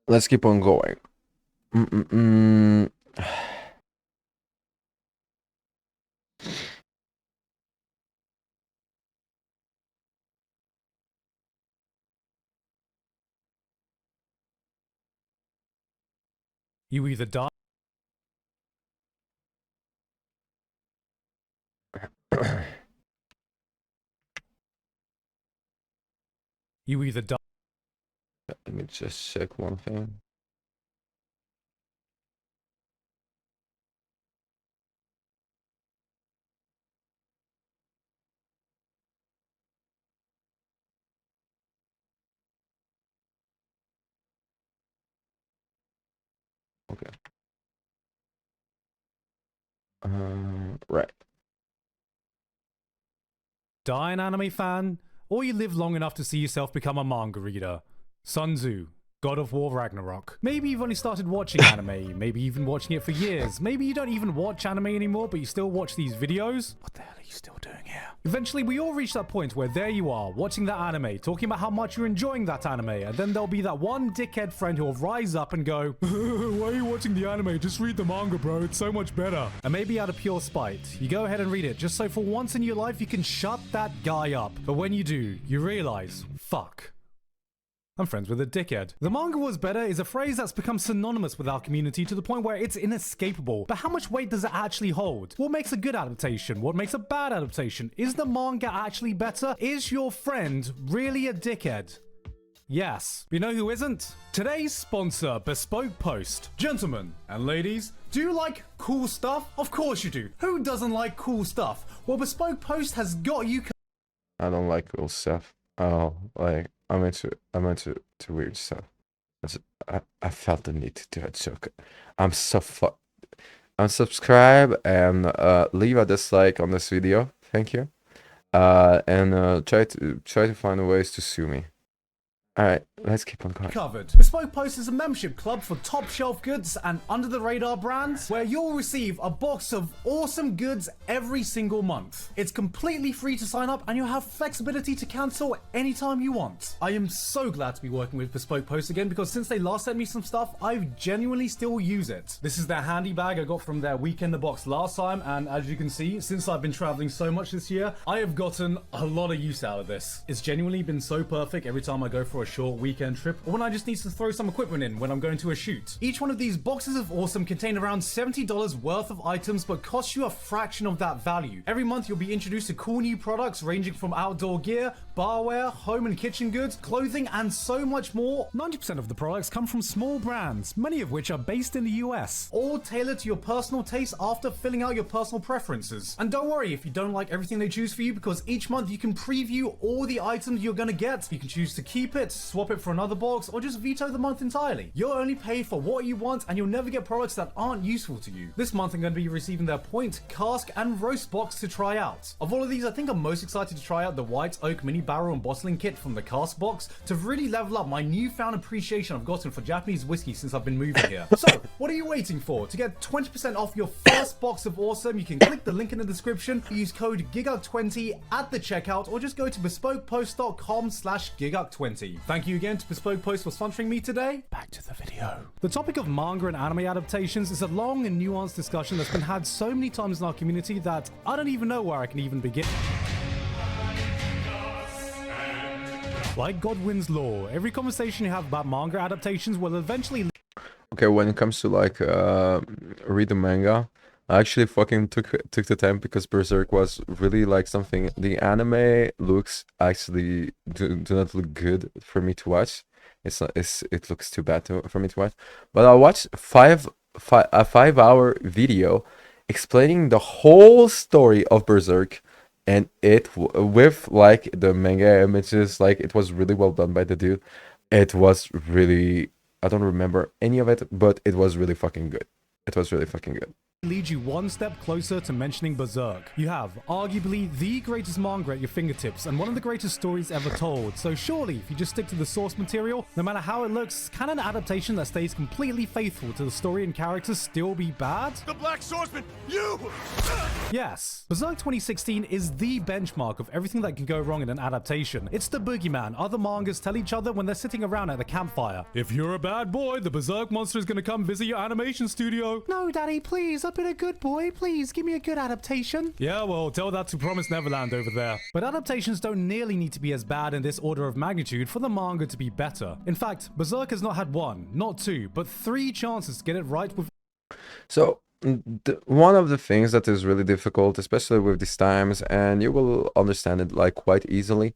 Let's keep on going. Mm-mm-mm. You either die. You either die. Let me just check one thing. Okay. Right. Die an anime fan, or you live long enough to see yourself become a manga reader. Sun Tzu, God of War Ragnarok. Maybe you've only started watching anime, maybe you've been watching it for years, maybe you don't even watch anime anymore, but you still watch these videos. What the hell are you still doing here? Eventually, we all reach that point where there you are, watching that anime, talking about how much you're enjoying that anime, and then there'll be that one dickhead friend who'll rise up and go, why are you watching the anime? Just read the manga, bro. It's so much better. And maybe out of pure spite, you go ahead and read it just so for once in your life you can shut that guy up. But when you do, you realize, fuck. I'm friends with a dickhead. The manga was better is a phrase that's become synonymous with our community to the point where it's inescapable. But how much weight does it actually hold? What makes a good adaptation? What makes a bad adaptation? Is the manga actually better? Is your friend really a dickhead? Yes. You know who isn't? Today's sponsor, Bespoke Post. Gentlemen and ladies, do you like cool stuff? Of course you do. Who doesn't like cool stuff? Well, Bespoke Post has got you. I don't like cool stuff. Oh, like I'm into weird stuff. I felt the need to do a joke. I'm so unsubscribe and leave a dislike on this video. Thank you. And try to find ways to sue me. Alright, let's keep on going. Covered. Bespoke Post is a membership club for top shelf goods and under the radar brands where you'll receive a box of awesome goods every single month. It's completely free to sign up and you'll have flexibility to cancel anytime you want. I am so glad to be working with Bespoke Post again because since they last sent me some stuff, I genuinely still use it. This is their handy bag I got from their weekend the box last time, and as you can see, since I've been traveling so much this year, I have gotten a lot of use out of this. It's genuinely been so perfect every time I go for a short weekend trip or when I just need to throw some equipment in when I'm going to a shoot. Each one of these boxes of awesome contain around $70 worth of items but cost you a fraction of that value. Every month you'll be introduced to cool new products ranging from outdoor gear, barware, home and kitchen goods, clothing and so much more. 90% of the products come from small brands, many of which are based in the US. All tailored to your personal taste after filling out your personal preferences. And don't worry if you don't like everything they choose for you because each month you can preview all the items you're gonna get. You can choose to keep it, swap it for another box, or just veto the month entirely. You'll only pay for what you want and you'll never get products that aren't useful to you. This month I'm going to be receiving their point, cask, and roast box to try out. Of all of these, I think I'm most excited to try out the white oak mini barrel and bottling kit from the cask box to really level up my newfound appreciation I've gotten for Japanese whiskey since I've been moving here. So, what are you waiting for? To get 20% off your first box of awesome, you can click the link in the description, use code GIGUK20 at the checkout, or just go to bespokepost.com/GIGUK20. Thank you again to Bespoke Post for sponsoring me today. Back to the video. The topic of manga and anime adaptations is a long and nuanced discussion that's been had so many times in our community that I don't even know where I can even begin. Like Godwin's law, every conversation you have about manga adaptations will eventually. Okay, when it comes to like read the manga, I actually fucking took the time because Berserk was really like something. The anime looks actually do not look good for me to watch. It looks too bad for me to watch. But I watched a 5 hour video explaining the whole story of Berserk, and with like the manga images, like it was really well done by the dude. It was really, I don't remember any of it, but it was really fucking good. It was really fucking good. leads you one step closer to mentioning Berserk. You have arguably the greatest manga at your fingertips and one of the greatest stories ever told. So surely, if you just stick to the source material, no matter how it looks, can an adaptation that stays completely faithful to the story and characters still be bad? The Black Swordsman, you! Yes. Berserk 2016 is the benchmark of everything that can go wrong in an adaptation. It's the boogeyman other mangas tell each other when they're sitting around at the campfire. If you're a bad boy, the Berserk monster is gonna come visit your animation studio. No, Daddy, please. I've been a good boy. Please, give me a good adaptation. Yeah, well, tell that to Promise Neverland over there. But adaptations don't nearly need to be as bad in this order of magnitude for the manga to be better. In fact, Berserk has not had one, not two, but 3 chances to get it right with... So, one of the things that is really difficult, especially with these times, and you will understand it like quite easily,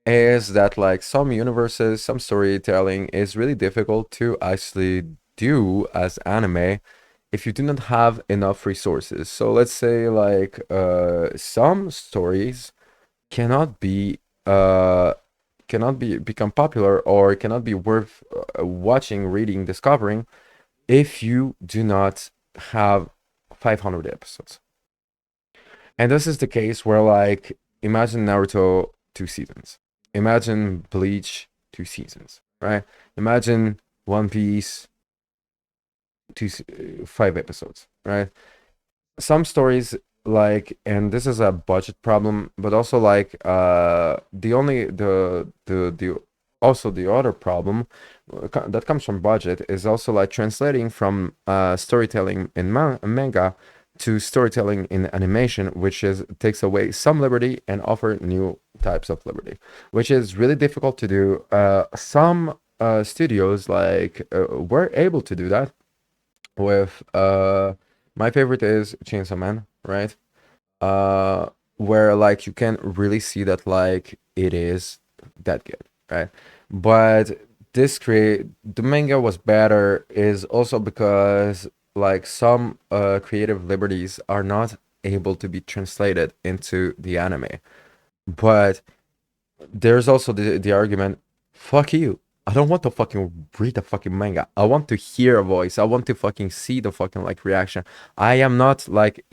is that like some universes, some storytelling is really difficult to actually do as anime if you do not have enough resources. So let's say like some stories cannot become popular or cannot be worth watching, reading, discovering if you do not have 500 episodes. And this is the case where like imagine Naruto 2 seasons, imagine Bleach 2 seasons, right? Imagine One Piece 5 episodes, right? Some stories like, and this is a budget problem, but also like the other problem that comes from budget is also like translating from storytelling in manga to storytelling in animation, which is takes away some liberty and offer new types of liberty, which is really difficult to do. Some studios like were able to do that with my favorite is Chainsaw Man, right? Where like you can really see that like it is that good, right? But the manga was better is also because like some creative liberties are not able to be translated into the anime. But there's also the argument, fuck you, I don't want to fucking read the fucking manga. I want to hear a voice. I want to fucking see the fucking like reaction. I am not like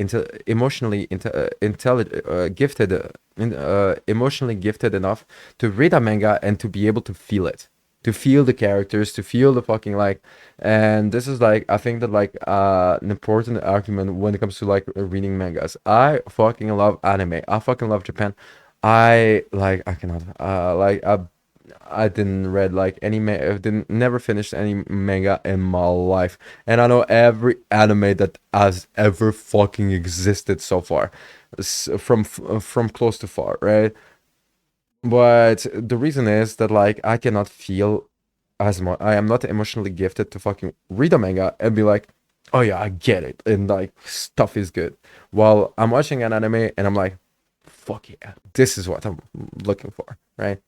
emotionally gifted enough to read a manga and to be able to feel it, to feel the characters, to feel the fucking like. And this is like, I think that like an important argument when it comes to like reading mangas. I fucking love anime. I fucking love Japan. I cannot I didn't read like any never finished any manga in my life, and I know every anime that has ever fucking existed so far, from close to far, right? But the reason is that like I cannot feel as much. I am not emotionally gifted to fucking read a manga and be like, oh yeah, I get it, and like stuff is good, while I'm watching an anime and I'm like, fuck yeah, this is what I'm looking for, right?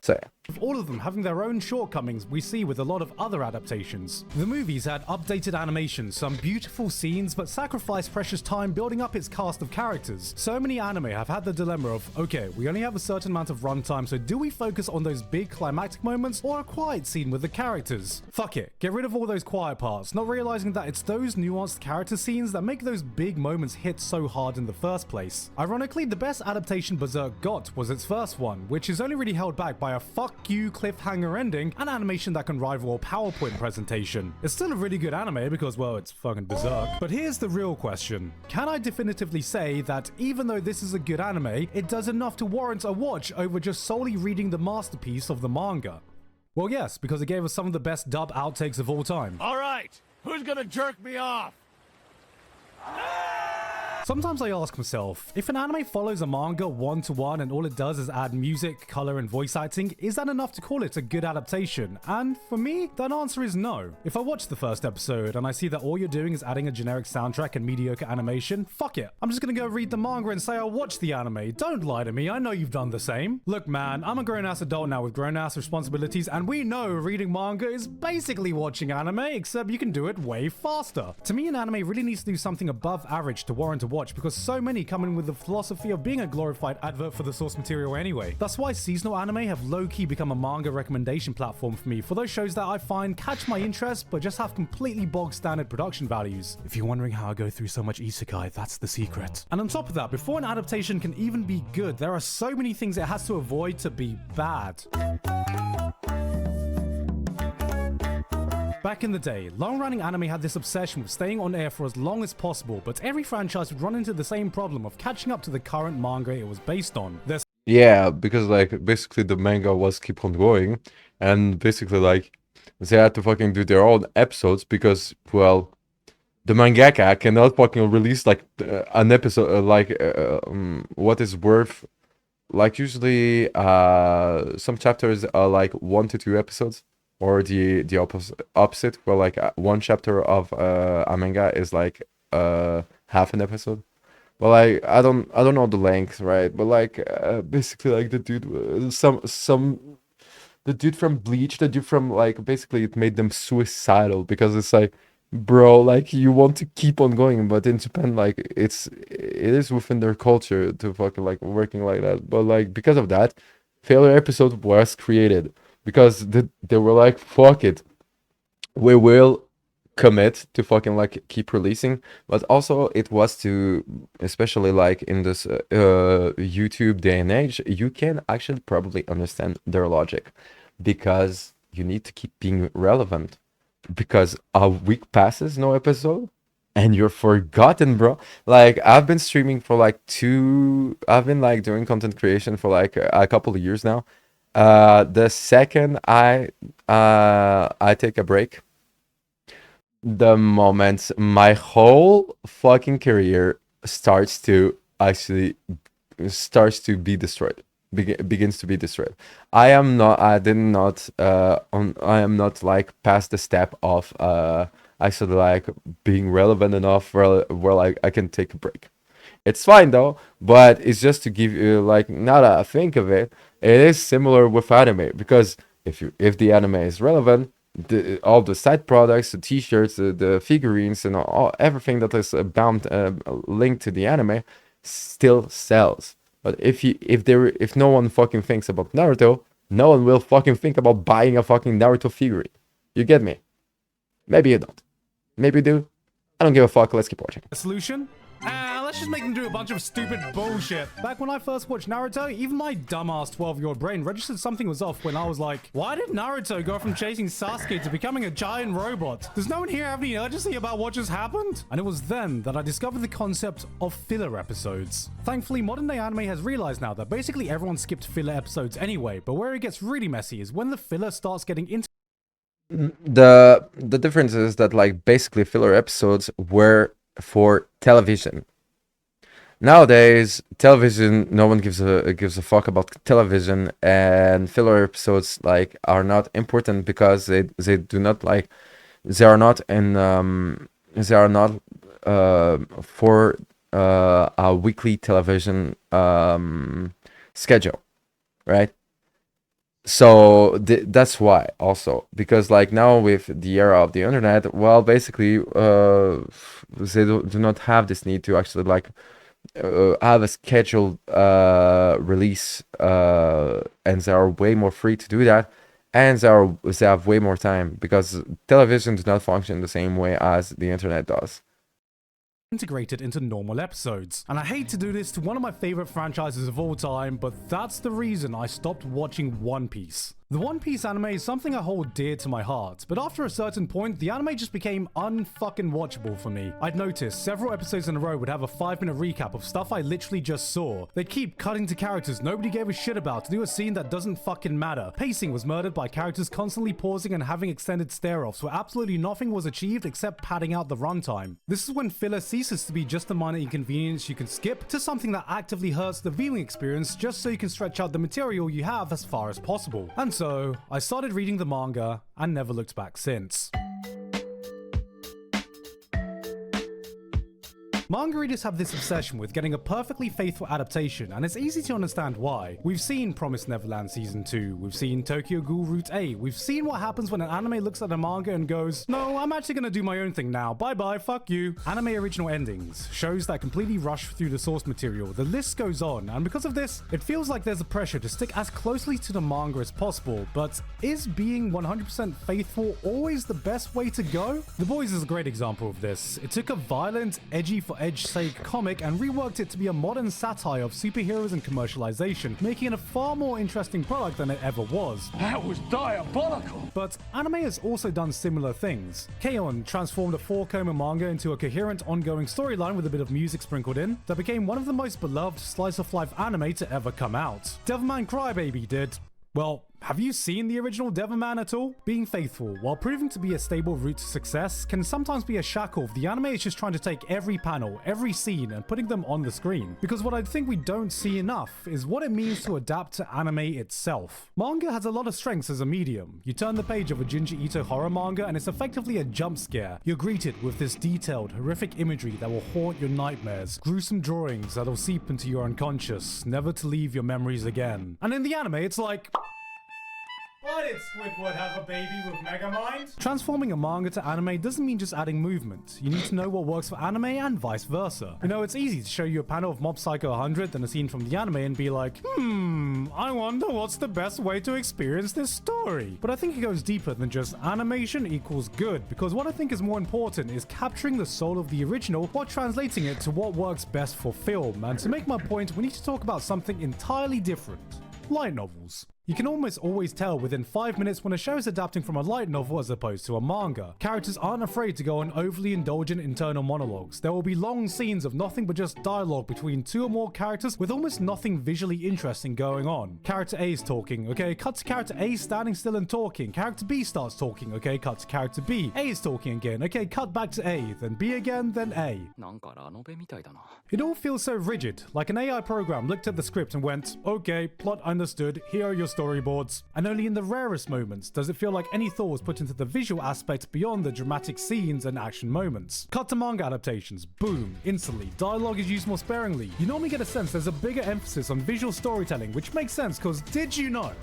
So yeah. With all of them having their own shortcomings we see with a lot of other adaptations. The movies had updated animations, some beautiful scenes, but sacrificed precious time building up its cast of characters. So many anime have had the dilemma of, okay, we only have a certain amount of runtime, so do we focus on those big climactic moments or a quiet scene with the characters? Fuck it, get rid of all those quiet parts, not realizing that it's those nuanced character scenes that make those big moments hit so hard in the first place. Ironically, the best adaptation Berserk got was its first one, which is only really held back by a fuck you cliffhanger ending and animation that can rival a PowerPoint presentation. It's still a really good anime because, well, it's fucking Berserk. But here's the real question. Can I definitively say that even though this is a good anime, it does enough to warrant a watch over just solely reading the masterpiece of the manga? Well, yes, because it gave us some of the best dub outtakes of all time. All right, who's gonna jerk me off? Sometimes I ask myself, if an anime follows a manga one-to-one and all it does is add music, color, and voice acting, is that enough to call it a good adaptation? And for me, that answer is no. If I watch the first episode and I see that all you're doing is adding a generic soundtrack and mediocre animation, fuck it. I'm just gonna go read the manga and say I'll watch the anime. Don't lie to me, I know you've done the same. Look man, I'm a grown-ass adult now with grown-ass responsibilities, and we know reading manga is basically watching anime, except you can do it way faster. To me, an anime really needs to do something above average to warrant a watch because so many come in with the philosophy of being a glorified advert for the source material anyway. That's why seasonal anime have low-key become a manga recommendation platform for me for those shows that I find catch my interest but just have completely bog standard production values. If you're wondering how I go through so much isekai, that's the secret. And on top of that, before an adaptation can even be good, there are so many things it has to avoid to be bad. Back in the day, long-running anime had this obsession with staying on air for as long as possible, but every franchise would run into the same problem of catching up to the current manga it was based on. Yeah, because like basically the manga was keep on going, and basically like they had to fucking do their own episodes because, well, the mangaka cannot fucking release like an episode what is worth, like usually some chapters are like 1 to 2 episodes, or the opposite, where like one chapter of a manga is like half an episode. But like I don't know the length, right? But like basically like the dude the dude from Bleach, the dude from like basically it made them suicidal because it's like, bro, like you want to keep on going, but in Japan like it is within their culture to fucking like working like that. But like because of that, failure episode was created because they were like, fuck it, we will commit to fucking like keep releasing. But also it was to, especially like in this YouTube day and age, you can actually probably understand their logic because you need to keep being relevant, because a week passes, no episode, and you're forgotten, bro. Like I've been streaming for like I've been like doing content creation for like a couple of years now. The second I take a break, the moment my whole fucking career starts to be destroyed, begins to be destroyed. I am not like past the step of actually like being relevant enough where like I can take a break. It's fine though, but it's just to give you like, now that I think of it, it is similar with anime, because if the anime is relevant, all the side products, the t-shirts, the figurines, and everything that is bound linked to the anime still sells. But if no one fucking thinks about Naruto, no one will fucking think about buying a fucking Naruto figurine. You get me? Maybe you don't. Maybe you do. I don't give a fuck. Let's keep watching. Solution? Let's just make them do a bunch of stupid bullshit. Back when I first watched Naruto, even my dumbass 12-year-old brain registered something was off when I was like, why did Naruto go from chasing Sasuke to becoming a giant robot? Does no one here have any urgency about what just happened? And it was then that I discovered the concept of filler episodes. Thankfully, modern day anime has realized now that basically everyone skipped filler episodes anyway, but where it gets really messy is when the filler starts getting into The difference is that like basically filler episodes were for television. Nowadays, television, no one gives a fuck about television, and filler episodes like are not important because they do not like, they are not for a weekly television schedule, right? So that's why also, because like now with the era of the internet, well, basically they do not have this need to actually like have a scheduled release, and they are way more free to do that, and they have way more time because television does not function the same way as the internet does. Integrated into normal episodes. And I hate to do this to one of my favorite franchises of all time, but that's the reason I stopped watching One Piece. The One Piece anime is something I hold dear to my heart, but after a certain point, the anime just became unfucking watchable for me. I'd noticed several episodes in a row would have a 5-minute recap of stuff I literally just saw. They'd keep cutting to characters nobody gave a shit about to do a scene that doesn't fucking matter. Pacing was murdered by characters constantly pausing and having extended stare-offs where absolutely nothing was achieved except padding out the runtime. This is when filler ceases to be just a minor inconvenience you can skip to something that actively hurts the viewing experience just so you can stretch out the material you have as far as possible. And so, I started reading the manga and never looked back since. Manga readers have this obsession with getting a perfectly faithful adaptation, and it's easy to understand why. We've seen Promised Neverland Season 2, we've seen Tokyo Ghoul Route A, we've seen what happens when an anime looks at a manga and goes, no, I'm actually gonna do my own thing now, bye bye, fuck you. Anime original endings, shows that completely rush through the source material, the list goes on, and because of this, it feels like there's a pressure to stick as closely to the manga as possible, but is being 100% faithful always the best way to go? The Boys is a great example of this. It took a violent, edgy for edge's sake comic and reworked it to be a modern satire of superheroes and commercialization, making it a far more interesting product than it ever was. That was diabolical. But anime has also done similar things. K-On! Transformed a 4-comer manga into a coherent ongoing storyline with a bit of music sprinkled in that became one of the most beloved slice-of-life anime to ever come out. Devilman Crybaby did. Well, have you seen the original Devilman at all? Being faithful, while proving to be a stable route to success, can sometimes be a shackle if the anime is just trying to take every panel, every scene, and putting them on the screen. Because what I think we don't see enough is what it means to adapt to anime itself. Manga has a lot of strengths as a medium. You turn the page of a Junji Ito horror manga and it's effectively a jump scare. You're greeted with this detailed, horrific imagery that will haunt your nightmares, gruesome drawings that'll seep into your unconscious, never to leave your memories again. And in the anime, it's like, why did Squidward have a baby with Megamind? Transforming a manga to anime doesn't mean just adding movement. You need to know what works for anime and vice versa. You know, it's easy to show you a panel of Mob Psycho 100 than a scene from the anime and be like, I wonder what's the best way to experience this story. But I think it goes deeper than just animation equals good, because what I think is more important is capturing the soul of the original while translating it to what works best for film. And to make my point, we need to talk about something entirely different. Light novels. You can almost always tell within 5 minutes when a show is adapting from a light novel as opposed to a manga. Characters aren't afraid to go on overly indulgent internal monologues. There will be long scenes of nothing but just dialogue between 2 or more characters with almost nothing visually interesting going on. Character A is talking, okay, cut to character A standing still and talking. Character B starts talking, okay, cut to character B. A is talking again, okay, cut back to A, then B again, then A. It all feels so rigid, like an AI program looked at the script and went, okay, plot understood, here are your storyboards. And only in the rarest moments does it feel like any thought was put into the visual aspect beyond the dramatic scenes and action moments. Cut to manga adaptations, boom, instantly, dialogue is used more sparingly. You normally get a sense there's a bigger emphasis on visual storytelling, which makes sense because did you know?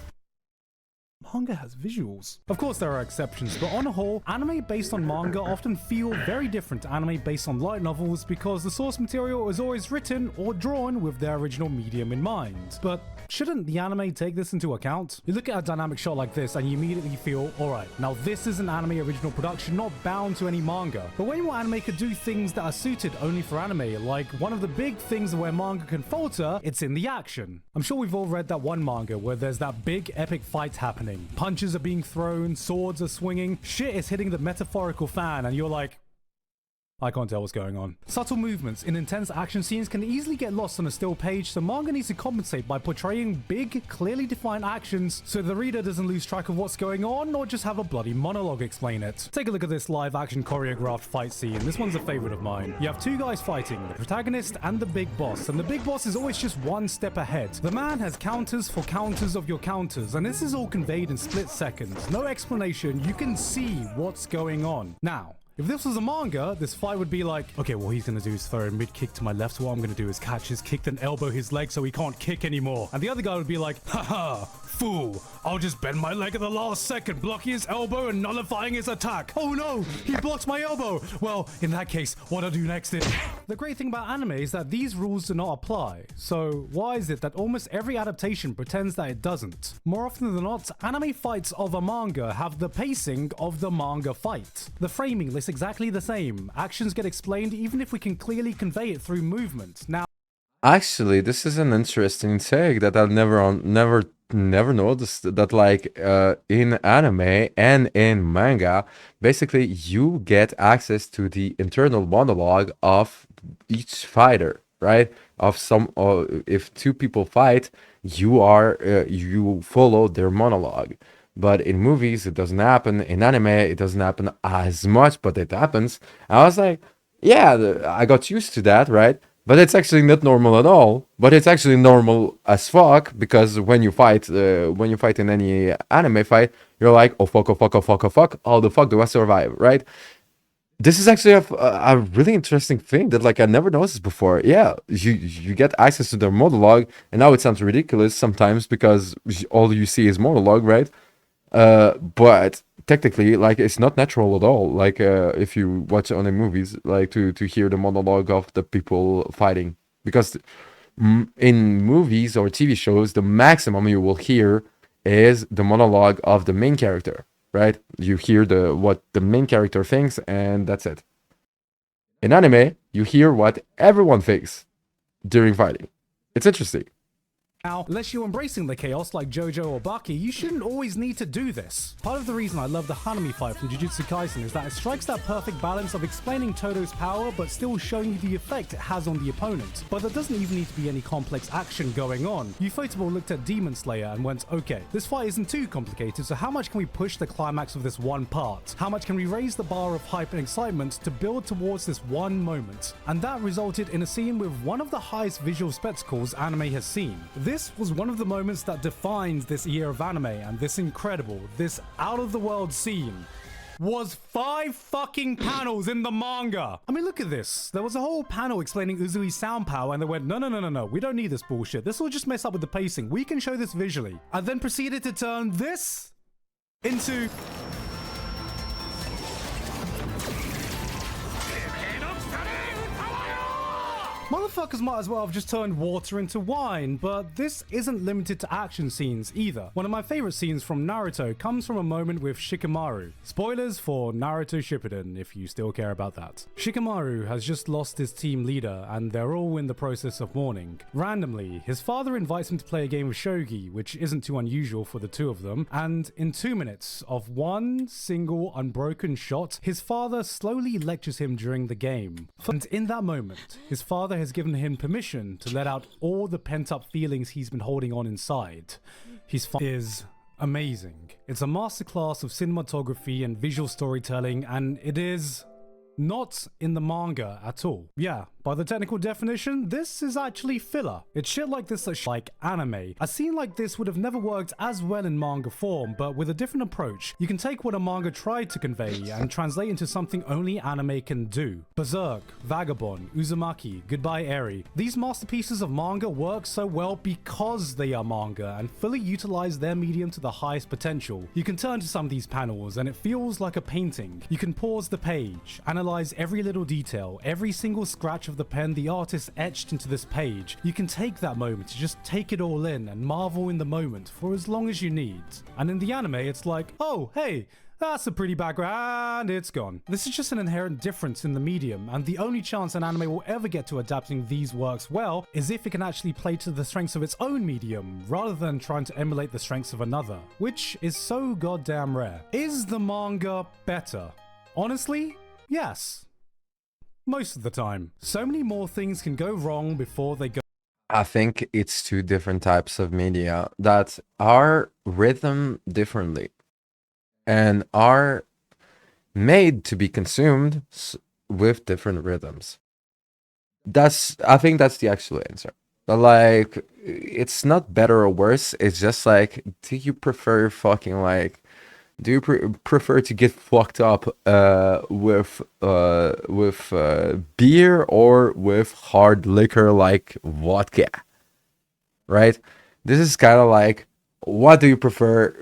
Manga has visuals. Of course there are exceptions, but on a whole, anime based on manga often feel very different to anime based on light novels because the source material is always written or drawn with their original medium in mind. But shouldn't the anime take this into account? You look at a dynamic shot like this and you immediately feel, alright, now this is an anime original production not bound to any manga. But way more anime could do things that are suited only for anime, like one of the big things where manga can falter, it's in the action. I'm sure we've all read that one manga where there's that big epic fight happening. Punches are being thrown, swords are swinging, shit is hitting the metaphorical fan, and you're like, I can't tell what's going on. Subtle movements in intense action scenes can easily get lost on a still page, so manga needs to compensate by portraying big, clearly defined actions so the reader doesn't lose track of what's going on or just have a bloody monologue explain it. Take a look at this live action choreographed fight scene. This one's a favorite of mine. You have 2 guys fighting, the protagonist and the big boss, and the big boss is always just one step ahead. The man has counters for counters of your counters, and this is all conveyed in split seconds. No explanation, you can see what's going on. Now, if this was a manga, this fight would be like, okay, what he's gonna do is throw a mid kick to my left, so what I'm gonna do is catch his kick, then elbow his leg so he can't kick anymore. And the other guy would be like, haha, fool, I'll just bend my leg at the last second, blocking his elbow and nullifying his attack. Oh no, he blocked my elbow. Well, in that case, what I'll do next is... The great thing about anime is that these rules do not apply. So why is it that almost every adaptation pretends that it doesn't? More often than not, anime fights of a manga have the pacing of the manga fight. The framing looks exactly the same. Actions get explained even if we can clearly convey it through movement. Now, Actually, this is an interesting take that I've never noticed, that like in anime and in manga, basically you get access to the internal monologue of each fighter, right? Of some, if 2 people fight, you follow their monologue. But in movies, it doesn't happen. In anime, it doesn't happen as much, but it happens. I was like, yeah, I got used to that, right? But it's actually not normal at all. But it's actually normal as fuck, because when you fight in any anime fight, you're like, oh fuck, oh fuck, oh fuck, oh fuck, how the fuck do I survive, right? This is actually a really interesting thing that like I never noticed before. Yeah, you get access to their monologue, and now it sounds ridiculous sometimes because all you see is monologue, right? But technically, like it's not natural at all. Like if you watch on the movies, like to hear the monologue of the people fighting, because in movies or TV shows, the maximum you will hear is the monologue of the main character, right? You hear the what the main character thinks, and that's it. In anime, you hear what everyone thinks during fighting. It's interesting. Now, unless you're embracing the chaos like Jojo or Baki, you shouldn't always need to do this. Part of the reason I love the Hanami fight from Jujutsu Kaisen is that it strikes that perfect balance of explaining Todo's power but still showing you the effect it has on the opponent. But there doesn't even need to be any complex action going on. Ufotable looked at Demon Slayer and went, okay, this fight isn't too complicated, so how much can we push the climax of this one part? How much can we raise the bar of hype and excitement to build towards this one moment? And that resulted in a scene with one of the highest visual spectacles anime has seen. This was one of the moments that defined this year of anime, and this incredible, this out-of-the-world scene was 5 fucking panels in the manga. I mean, look at this. There was a whole panel explaining Uzui's sound power, and they went, no, we don't need this bullshit. This will just mess up with the pacing. We can show this visually. And then proceeded to turn this into... Motherfuckers might as well have just turned water into wine, but this isn't limited to action scenes either. One of my favorite scenes from Naruto comes from a moment with Shikamaru. Spoilers for Naruto Shippuden, if you still care about that. Shikamaru has just lost his team leader, and they're all in the process of mourning. Randomly, his father invites him to play a game of shogi, which isn't too unusual for the two of them, and in 2 minutes of one single unbroken shot, his father slowly lectures him during the game. And in that moment, his father has given him permission to let out all the pent-up feelings he's been holding on inside. His father is amazing. It's a masterclass of cinematography and visual storytelling, and it is not in the manga at all. Yeah, by the technical definition, this is actually filler. It's shit like this that's like anime. A scene like this would have never worked as well in manga form, but with a different approach, you can take what a manga tried to convey and translate into something only anime can do. Berserk, Vagabond, Uzumaki, Goodbye Eri. These masterpieces of manga work so well because they are manga and fully utilize their medium to the highest potential. You can turn to some of these panels and it feels like a painting. You can pause the page, analyze every little detail, every single scratch of the pen the artist etched into this page. You can take that moment to just take it all in and marvel in the moment for as long as you need. And in the anime, it's like, oh, hey, that's a pretty background, it's gone. This is just an inherent difference in the medium, and the only chance an anime will ever get to adapting these works well is if it can actually play to the strengths of its own medium, rather than trying to emulate the strengths of another, which is so goddamn rare. Is the manga better? Honestly, yes. Most of the time. So many more things can go wrong before they go. I think it's two different types of media that are rhythm differently and are made to be consumed with different rhythms. I think that's the actual answer. But like, it's not better or worse. It's just like, do you prefer fucking like, do you prefer to get fucked up with beer or with hard liquor like vodka? Right? This is kind of like, what do you prefer?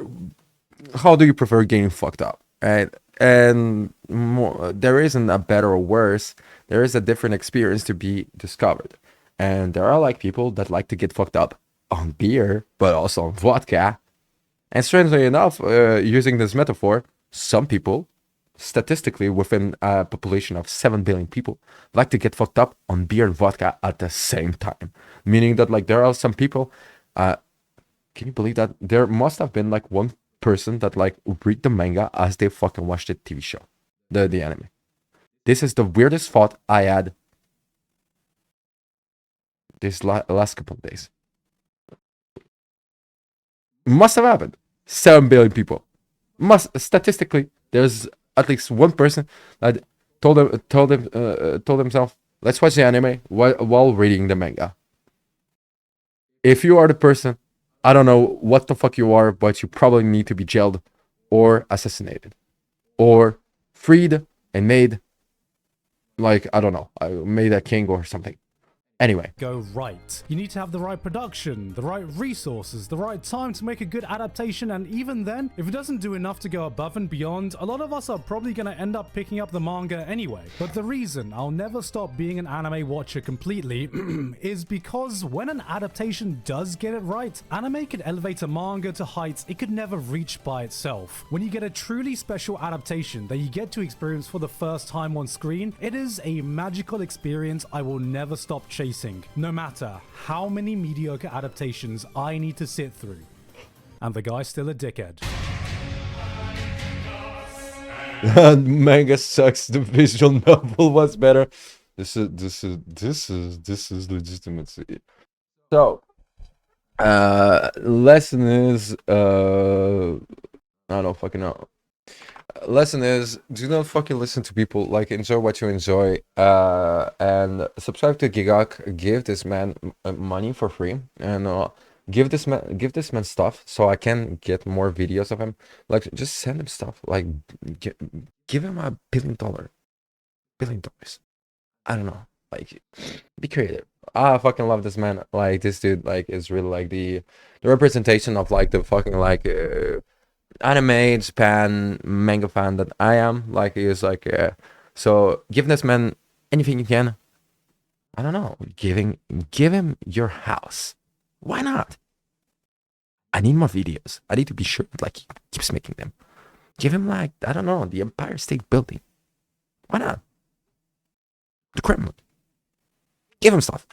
How do you prefer getting fucked up? Right? And there isn't a better or worse. There is a different experience to be discovered. And there are like people that like to get fucked up on beer, but also on vodka. And strangely enough, using this metaphor, some people, statistically within a population of 7 billion people, like to get fucked up on beer and vodka at the same time. Meaning that like there are some people, can you believe that? There must have been like one person that like read the manga as they fucking watched the TV show, the anime. This is the weirdest thought I had this last couple of days. Must have happened. 7 billion people. Statistically, there's at least one person that told himself, let's watch the anime while reading the manga. If you are the person, I don't know what the fuck you are, but you probably need to be jailed or assassinated or freed and made like, I don't know, I made a king or something. Anyway. Go right. You need to have the right production, the right resources, the right time to make a good adaptation, and even then, if it doesn't do enough to go above and beyond, a lot of us are probably going to end up picking up the manga anyway. But the reason I'll never stop being an anime watcher completely is because when an adaptation does get it right, anime could elevate a manga to heights it could never reach by itself. When you get a truly special adaptation that you get to experience for the first time on screen, it is a magical experience I will never stop chasing. No matter how many mediocre adaptations I need to sit through. And the guy's still a dickhead. Manga sucks. The visual novel was better. This is legitimacy. So, lesson is I don't fucking know. Lesson is, do not fucking listen to people, like, enjoy what you enjoy, and subscribe to Gigak. Give this man money for free, and give this man stuff so I can get more videos of him. Like, just send him stuff, like, give him $1 billion. $1 billion. I don't know, like, be creative. I fucking love this man. Like, this dude, like, is really like the representation of, like, the fucking, like, anime Japan manga fan that I am. Like, he is like, so give this man anything you can. I don't know, give him your house. Why not? I need more videos. I need to be sure, like, he keeps making them. Give him, like, I don't know, the Empire State Building. Why not? The Kremlin. Give him stuff.